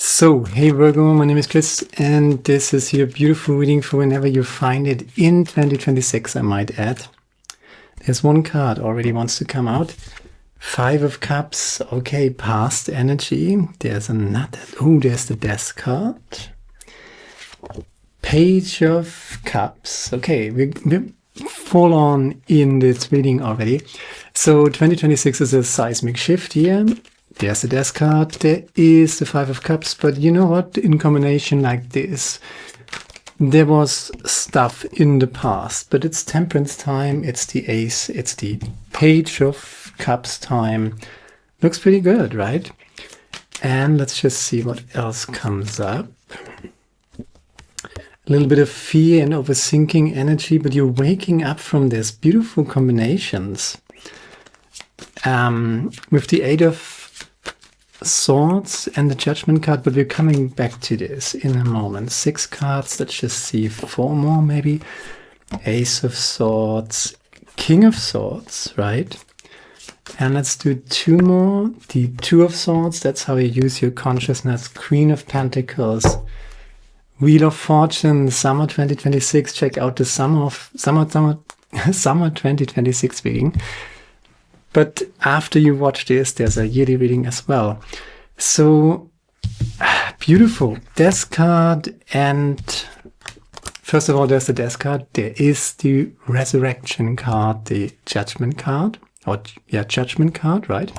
So, hey Virgo, my name is Chris, and this is your beautiful reading for whenever you find it in 2026, I might add. There's one card already wants to come out. Five of Cups, okay, past energy. There's another, there's the Death card. Page of Cups, okay, we're full on in this reading already. So 2026 is a seismic shift here. There's the Death card, there is the Five of Cups, but you know what, in combination like this, there was stuff in the past, but it's Temperance time, it's the Ace, it's the Page of Cups time. Looks pretty good, right? And let's just see what else comes up. A little bit of fear and overthinking energy, but you're waking up from this. Beautiful combinations. With the Eight of Swords and the Judgment card, but we're coming back to this in a moment. 6 cards, let's just see 4 more maybe. Ace of Swords, King of Swords, right? And let's do 2 more. The 2 of Swords, that's how you use your consciousness. Queen of Pentacles, Wheel of Fortune, Summer 2026. Check out the Summer 2026 reading. But after you watch this, there's a yearly reading as well. So, beautiful. Death card, and first of all, there's the Death card. There is the Resurrection card, the Judgment card. Judgment card, right?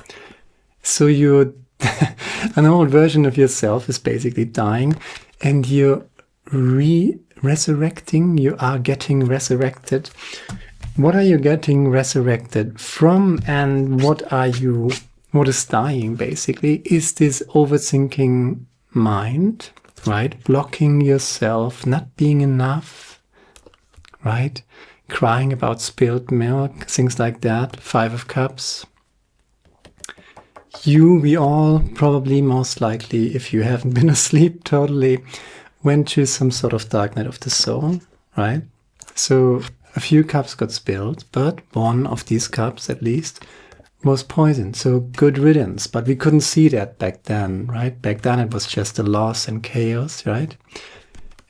So you're, an old version of yourself is basically dying, and you're resurrecting, you are getting resurrected. What are you getting resurrected from, and what is dying basically? Is this overthinking mind, right? Blocking yourself, not being enough, right? Crying about spilled milk, things like that. 5 of Cups. We all probably most likely, if you haven't been asleep totally, went through some sort of dark night of the soul, right? So a few cups got spilled, but one of these cups at least was poisoned. So good riddance, but we couldn't see that back then, right? Back then it was just a loss and chaos, right?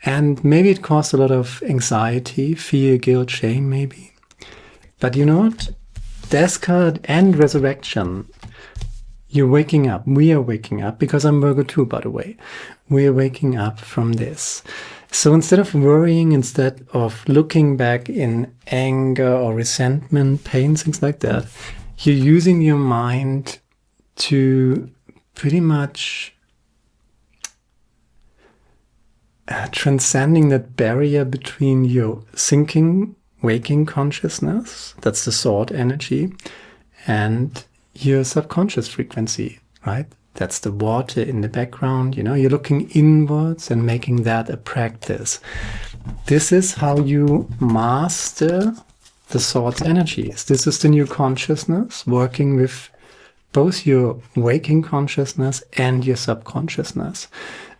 And maybe it caused a lot of anxiety, fear, guilt, shame maybe. But you know what? Death card and Resurrection. You're waking up. We are waking up, because I'm Virgo too, by the way. We are waking up from this. So instead of worrying, instead of looking back in anger or resentment, pain, things like that, you're using your mind to pretty much transcending that barrier between your thinking, waking consciousness, that's the sword energy, and your subconscious frequency, right? That's the water in the background, you know, you're looking inwards and making that a practice. This is how you master the sword's energies. This is the new consciousness, working with both your waking consciousness and your subconsciousness.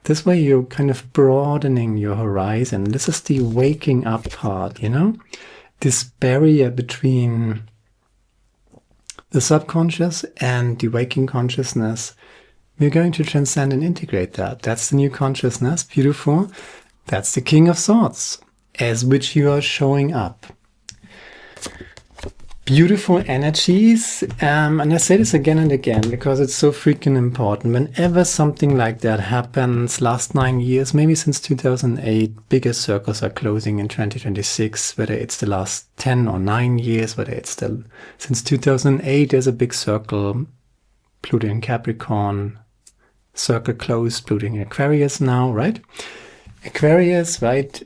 This way you're kind of broadening your horizon. This is the waking up part, you know, this barrier between the subconscious and the waking consciousness. We're going to transcend and integrate that. That's the new consciousness. Beautiful. That's the King of Swords, as which you are showing up. Beautiful energies. And I say this again and again because it's so freaking important. Whenever something like that happens, last 9 years, maybe since 2008, bigger circles are closing in 2026, whether it's the last 10 or 9 years, whether it's since 2008, there's a big circle, Pluto in Capricorn, circle closed, Pluto in Aquarius now, right? Aquarius, right?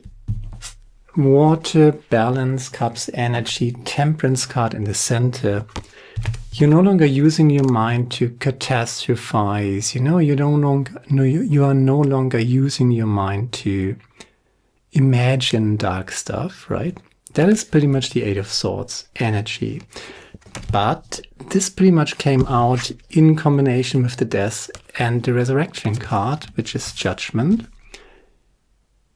Water, balance, cups, energy, Temperance card in the center. You're no longer using your mind to catastrophize. You know, you are no longer using your mind to imagine dark stuff, right? That is pretty much the Eight of Swords energy. But this pretty much came out in combination with the Death and the Resurrection card, which is Judgment.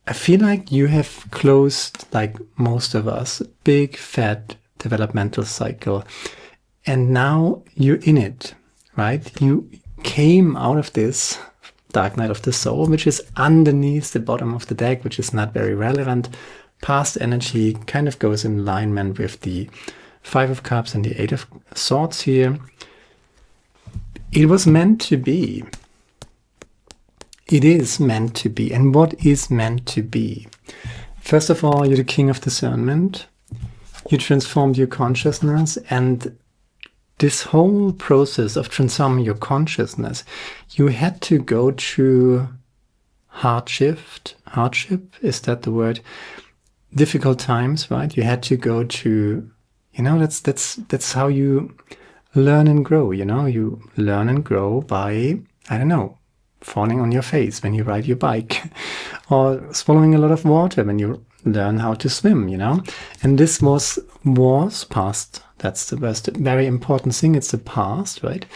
I feel like you have closed, like most of us, a big, fat developmental cycle. And now you're in it, right? You came out of this dark night of the soul, which is underneath the bottom of the deck, which is not very relevant. Past energy kind of goes in alignment with the 5 of Cups and the 8 of Swords here. It was meant to be. It is meant to be. And what is meant to be? First of all, you're the king of discernment. You transformed your consciousness, and this whole process of transforming your consciousness, you had to go through hardship, is that the word? Difficult times, right? You had to go through, that's how you learn and grow, you learn and grow by, falling on your face when you ride your bike or swallowing a lot of water when you learn how to swim, and this was past. That's the best, very important thing. It's the past, right?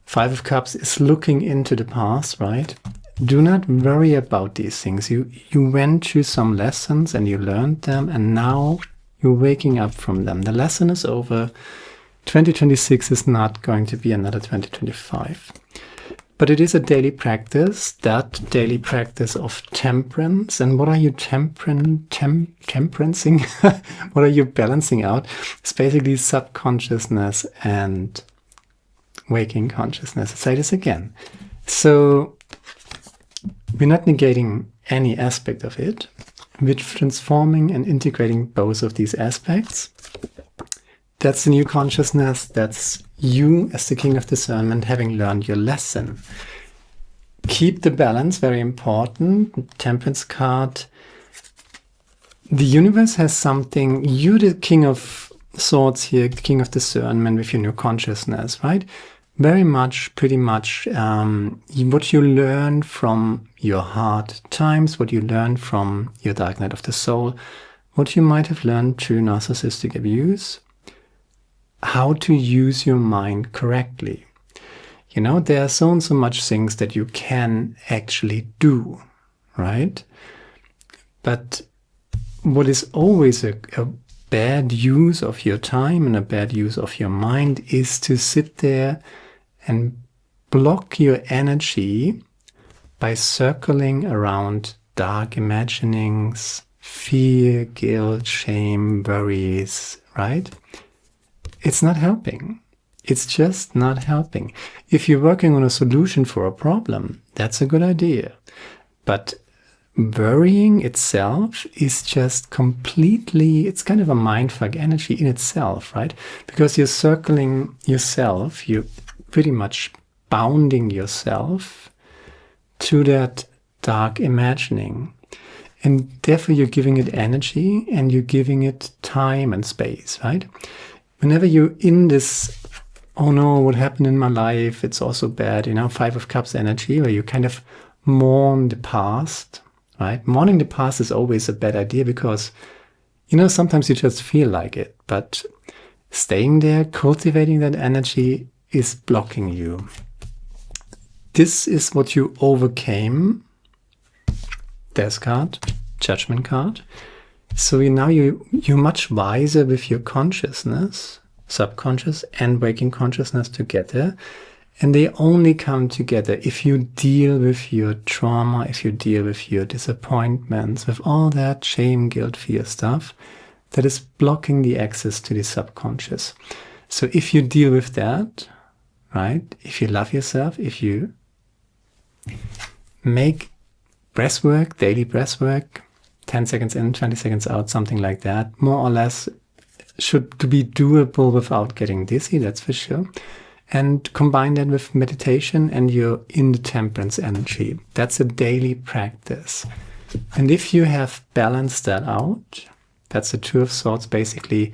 5 of Cups is looking into the past, right? Do not worry about these things. You went through some lessons and you learned them, and now you're waking up from them. The lesson is over. 2026 is not going to be another 2025. But it is a daily practice, that daily practice of temperance. And what are you temperancing? What are you balancing out? It's basically subconsciousness and waking consciousness. I'll say this again. So we're not negating any aspect of it. We're transforming and integrating both of these aspects. That's the new consciousness. That's you as the king of discernment, having learned your lesson. Keep the balance, very important. Temperance card. The universe has something. You're the king of swords here, the king of discernment with your new consciousness, right? Very much, pretty much, what you learn from your hard times, what you learn from your dark night of the soul, what you might have learned through narcissistic abuse, how to use your mind correctly. There are so much things that you can actually do, right? But what is always a bad use of your time and a bad use of your mind is to sit there and block your energy by circling around dark imaginings, fear, guilt, shame, worries, right? It's not helping. It's just not helping. If you're working on a solution for a problem, that's a good idea. But worrying itself is just completely, it's kind of a mindfuck energy in itself, right? Because you're circling yourself, you're pretty much bounding yourself to that dark imagining. And therefore you're giving it energy and you're giving it time and space, right? Whenever you're in this, oh no, what happened in my life, it's also bad, 5 of Cups energy, where you kind of mourn the past, right? Mourning the past is always a bad idea because, sometimes you just feel like it, but staying there, cultivating that energy is blocking you. This is what you overcame. Death card, Judgment card. So now you're much wiser with your consciousness, subconscious and waking consciousness together. And they only come together if you deal with your trauma, if you deal with your disappointments, with all that shame, guilt, fear stuff that is blocking the access to the subconscious. So if you deal with that, right, if you love yourself, if you make breath work, daily breath work, 10 seconds in, 20 seconds out, something like that, more or less should be doable without getting dizzy, that's for sure. And combine that with meditation and you're in the temperance energy. That's a daily practice. And if you have balanced that out, that's the 2 of Swords, basically,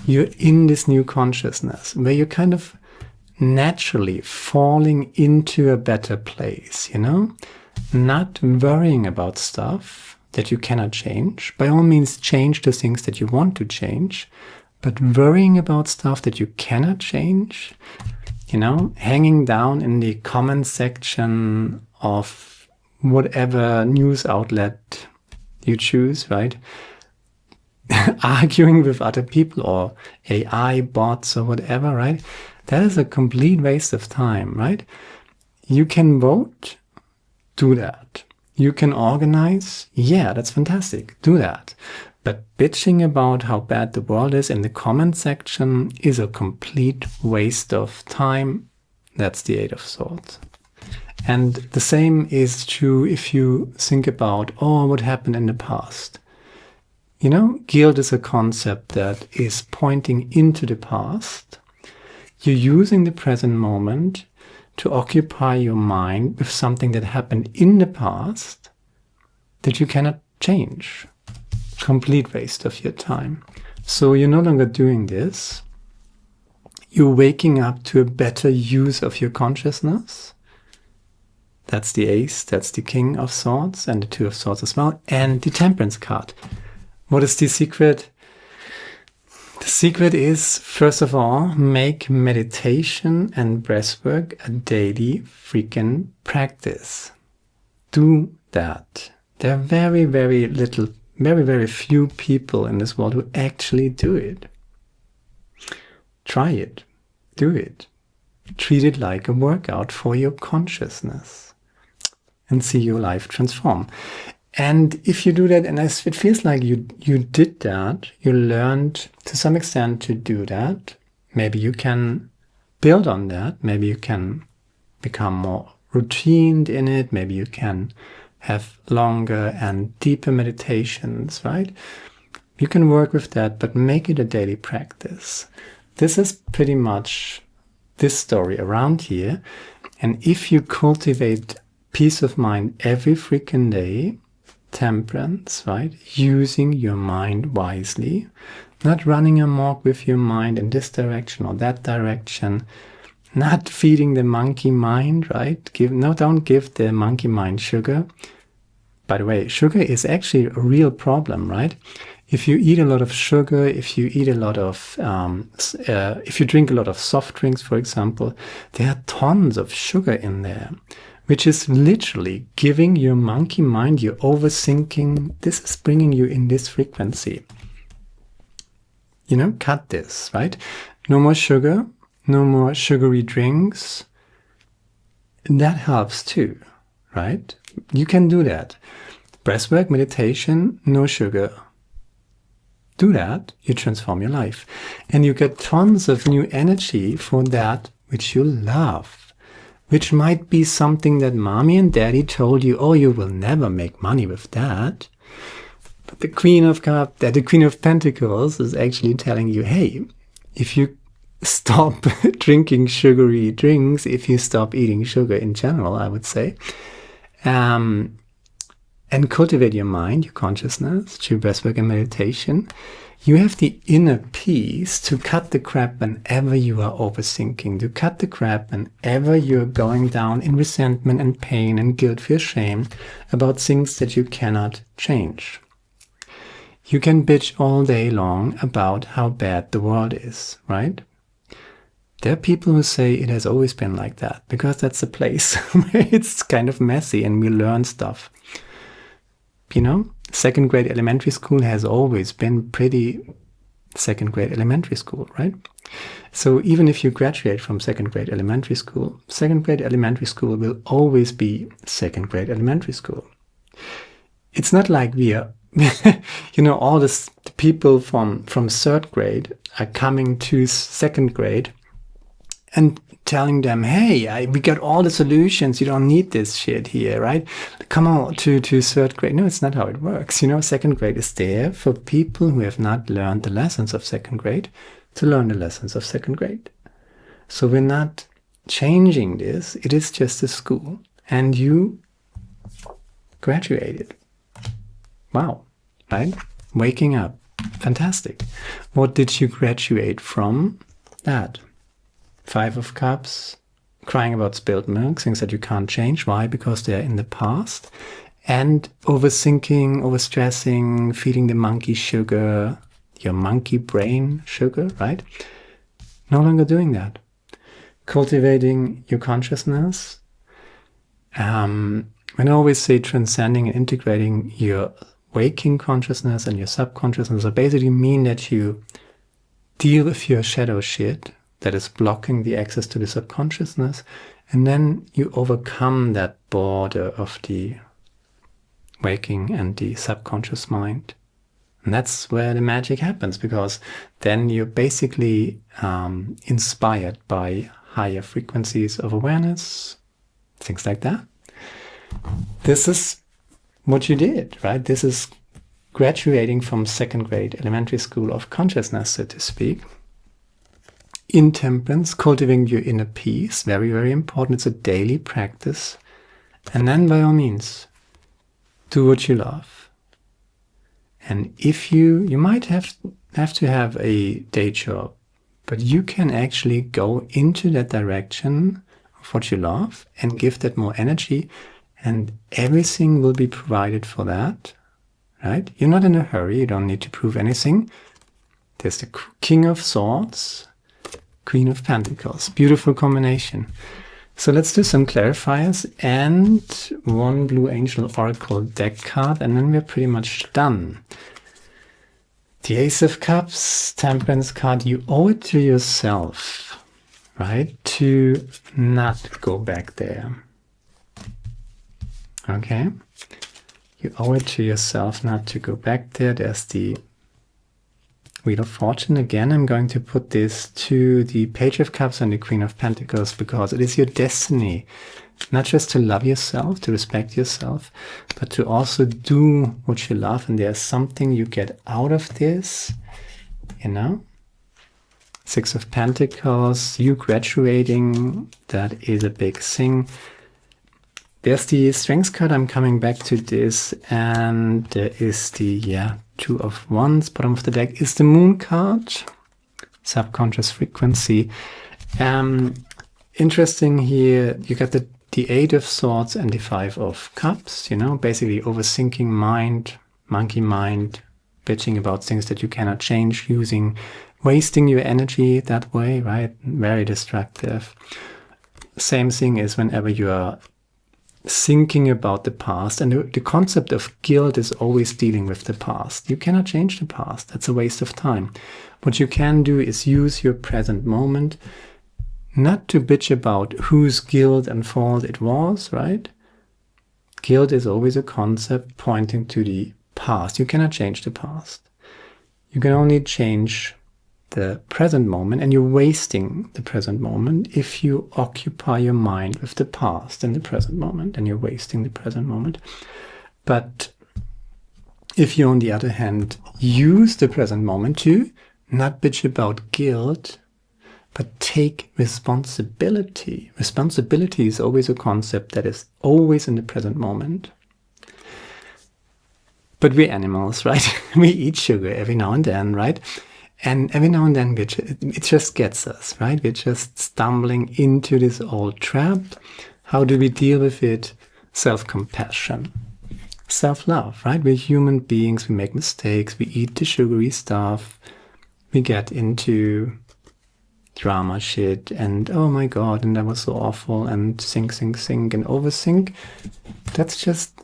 you're in this new consciousness where you're kind of naturally falling into a better place, not worrying about stuff that you cannot change. By all means, change the things that you want to change, but worrying about stuff that you cannot change, hanging down in the comment section of whatever news outlet you choose, right? Arguing with other people or AI bots or whatever, right? That is a complete waste of time, right? You can vote Do that. You can organize? Yeah, that's fantastic. Do that. But bitching about how bad the world is in the comment section is a complete waste of time. That's the Eight of Swords. And the same is true if you think about, oh, what happened in the past. You know, guilt is a concept that is pointing into the past. You're using the present moment to occupy your mind with something that happened in the past that you cannot change. Complete waste of your time. So you're no longer doing this. You're waking up to a better use of your consciousness. That's the Ace, that's the King of Swords, and the Two of Swords as well, and the Temperance card. What is the secret? The secret is, first of all, make meditation and breathwork a daily freaking practice. Do that. There are very, very little, very, very few people in this world who actually do it. Try it. Do it. Treat it like a workout for your consciousness and see your life transform. And if you do that, and it feels like you did that, you learned to some extent to do that, maybe you can build on that, maybe you can become more routined in it, maybe you can have longer and deeper meditations, right? You can work with that, but make it a daily practice. This is pretty much this story around here. And if you cultivate peace of mind every freaking day, temperance, right? Using your mind wisely, not running amok with your mind in this direction or that direction, not feeding the monkey mind, right? Don't give the monkey mind sugar. By the way, sugar is actually a real problem, right? If you eat a lot of sugar, if you eat a lot of, if you drink a lot of soft drinks, for example, there are tons of sugar in there, which is literally giving your monkey mind, your overthinking, this is bringing you in this frequency. You know, cut this, right? No more sugar, no more sugary drinks. That helps too, right? You can do that. Breathwork, meditation, no sugar. Do that, you transform your life. And you get tons of new energy for that which you love. Which might be something that mommy and daddy told you, oh, you will never make money with that. But the Queen of Cups, the Queen of Pentacles is actually telling you, hey, if you stop drinking sugary drinks, if you stop eating sugar in general, I would say, and cultivate your mind, your consciousness, through breathwork and meditation, you have the inner peace to cut the crap whenever you are overthinking, to cut the crap whenever you're going down in resentment and pain and guilt, fear, shame about things that you cannot change. You can bitch all day long about how bad the world is, right? There are people who say it has always been like that, because that's a place where it's kind of messy and we learn stuff. You know, second grade elementary school has always been pretty second grade elementary school, right? So even if you graduate from second grade elementary school will always be second grade elementary school. It's not like we are, you know, all the people from third grade are coming to second grade and telling them, hey, we got all the solutions, you don't need this shit here, right? Come on to third grade. No, it's not how it works. You know, second grade is there for people who have not learned the lessons of second grade to learn the lessons of second grade. So we're not changing this. It is just a school. And you graduated. Wow, right? Waking up. Fantastic. What did you graduate from? That. Five of Cups, crying about spilled milk, things that you can't change. Why? Because they're in the past. And overthinking, overstressing, feeding the monkey sugar, your monkey brain sugar, right? No longer doing that. Cultivating your consciousness. When I always say transcending and integrating your waking consciousness and your subconsciousness, I basically mean that you deal with your shadow shit that is blocking the access to the subconsciousness, And then you overcome that border of the waking and the subconscious mind. And that's where the magic happens, because then you're basically inspired by higher frequencies of awareness, things like that. This is what you did, right? This is graduating from second grade elementary school of consciousness, so to speak. In temperance, cultivating your inner peace, very, very important. It's a daily practice. And then by all means, do what you love. And if you might have to have a day job, but you can actually go into that direction of what you love and give that more energy, and everything will be provided for that, right? You're not in a hurry. You don't need to prove anything. There's the King of Swords, Queen of Pentacles. Beautiful combination. So let's do some clarifiers and one Blue Angel Oracle deck card, and then we're pretty much done. The Ace of Cups, Temperance card. You owe it to yourself, right, to not go back there. Okay? You owe it to yourself not to go back there. There's the Wheel of Fortune. Again, I'm going to put this to the Page of Cups and the Queen of Pentacles, because it is your destiny, not just to love yourself, to respect yourself, but to also do what you love. And there's something you get out of this, you know. Six of Pentacles, you graduating, that is a big thing. There's the Strength card. I'm coming back to this. And there is the, Two of Wands. Bottom of the deck is the Moon card. Subconscious frequency. Interesting here, you got the Eight of Swords and the Five of Cups. You know, basically overthinking mind, monkey mind, bitching about things that you cannot change, wasting your energy that way, right? Very destructive. Same thing is whenever you are thinking about the past, and the concept of guilt is always dealing with the past. You cannot change the past. That's a waste of time. What you can do is use your present moment, not to bitch about whose guilt and fault it was, right? Guilt is always a concept pointing to the past. You cannot change the past. You can only change the present moment, and you're wasting the present moment if you occupy your mind with the past and the present moment, and you're wasting the present moment. But if you, on the other hand, use the present moment to not bitch about guilt, but take responsibility. Responsibility is always a concept that is always in the present moment. But we're animals, right? We eat sugar every now and then, right? And every now and then it just gets us, right? We're just stumbling into this old trap. How do we deal with it? Self-compassion. Self-love, right? We're human beings. We make mistakes. We eat the sugary stuff. We get into drama shit and, oh my God, and that was so awful, and think, and overthink. That's just,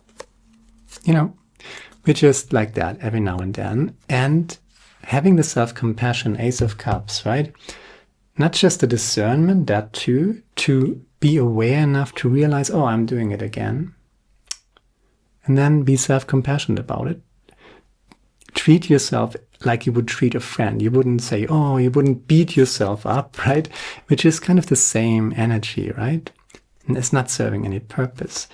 we're just like that every now and then. And having the self-compassion, Ace of Cups, right? Not just the discernment, that too, to be aware enough to realize, oh, I'm doing it again. And then be self-compassionate about it. Treat yourself like you would treat a friend. You wouldn't say, oh, you wouldn't beat yourself up, right? Which is kind of the same energy, right? And it's not serving any purpose.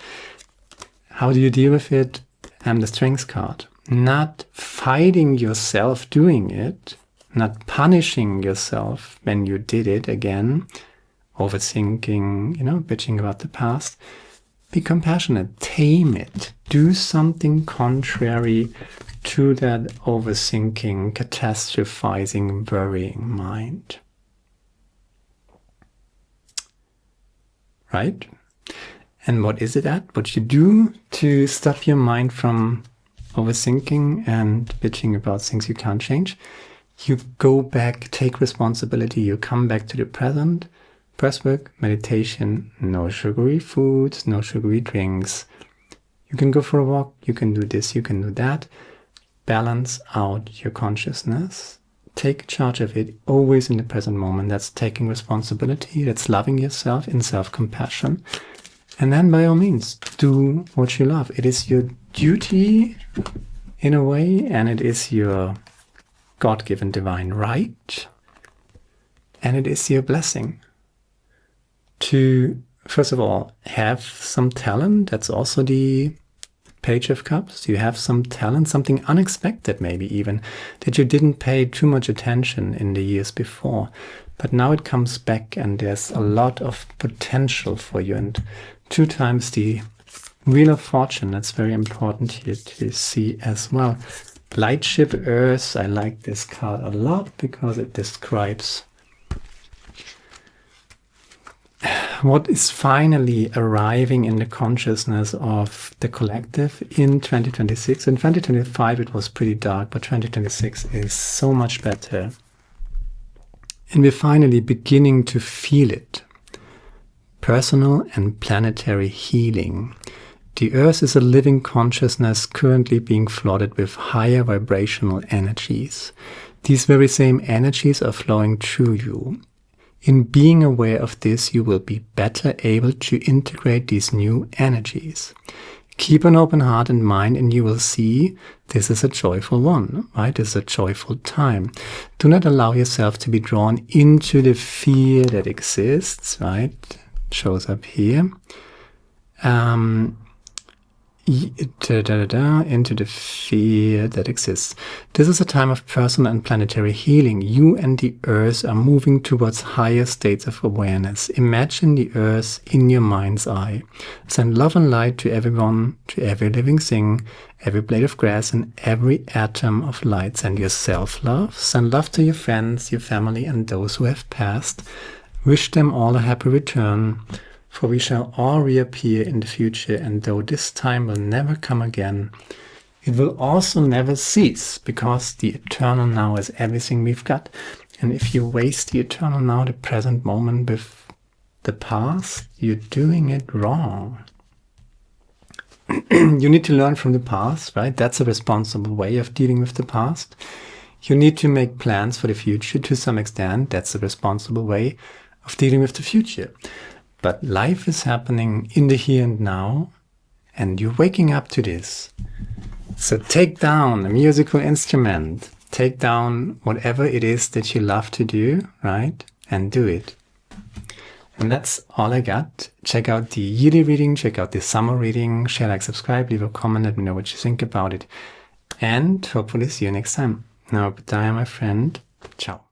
How do you deal with it? The Strength card. Not fighting yourself doing it, not punishing yourself when you did it again, overthinking, bitching about the past. Be compassionate, tame it, do something contrary to that overthinking, catastrophizing, worrying mind. Right? And what is it at? What you do to stop your mind from overthinking and bitching about things you can't change? You go back, take responsibility, you come back to the present. Breathwork, meditation, no sugary foods, no sugary drinks. You can go for a walk, you can do this, you can do that. Balance out your consciousness. take charge of it, always in the present moment. That's taking responsibility. That's loving yourself in self-compassion. And then by all means, do what you love. It is your duty in a way, and it is your God-given divine right. And it is your blessing to, first of all, have some talent. That's also the Page of Cups. You have some talent, something unexpected maybe even, that you didn't pay too much attention in the years before. But now it comes back and there's a lot of potential for you. And 2 times the Wheel of Fortune, that's very important here to see as well. Lightship Earth, I like this card a lot because it describes what is finally arriving in the consciousness of the collective in 2026. In 2025 it was pretty dark, but 2026 is so much better. And we're finally beginning to feel it. Personal and planetary healing. The Earth is a living consciousness currently being flooded with higher vibrational energies. These very same energies are flowing through you. In being aware of this, you will be better able to integrate these new energies. Keep an open heart and mind, and you will see this is a joyful one, right? This is a joyful time. Do not allow yourself to be drawn into the fear that exists, right? It shows up here. Into the fear that exists. This is a time of personal and planetary healing. You and the Earth are moving towards higher states of awareness. Imagine the Earth in your mind's eye. Send love and light to everyone, to every living thing, every blade of grass, and every atom of light. Send yourself love. Send love to your friends, your family, and those who have passed. Wish them all a happy return. For we shall all reappear in the future, and though this time will never come again, it will also never cease, because the eternal now is everything we've got. And if you waste the eternal now, the present moment, with the past, you're doing it wrong. You need to learn from the past, right? That's a responsible way of dealing with the past. You need to make plans for the future to some extent. That's a responsible way of dealing with the future. But life is happening in the here and now, and you're waking up to this. So take down a musical instrument, take down whatever it is that you love to do, right? And do it. And that's all I got. Check out the yearly reading, check out the summer reading, share, like, subscribe, leave a comment, let me know what you think about it. And hopefully see you next time. Now, goodbye, my friend. Ciao.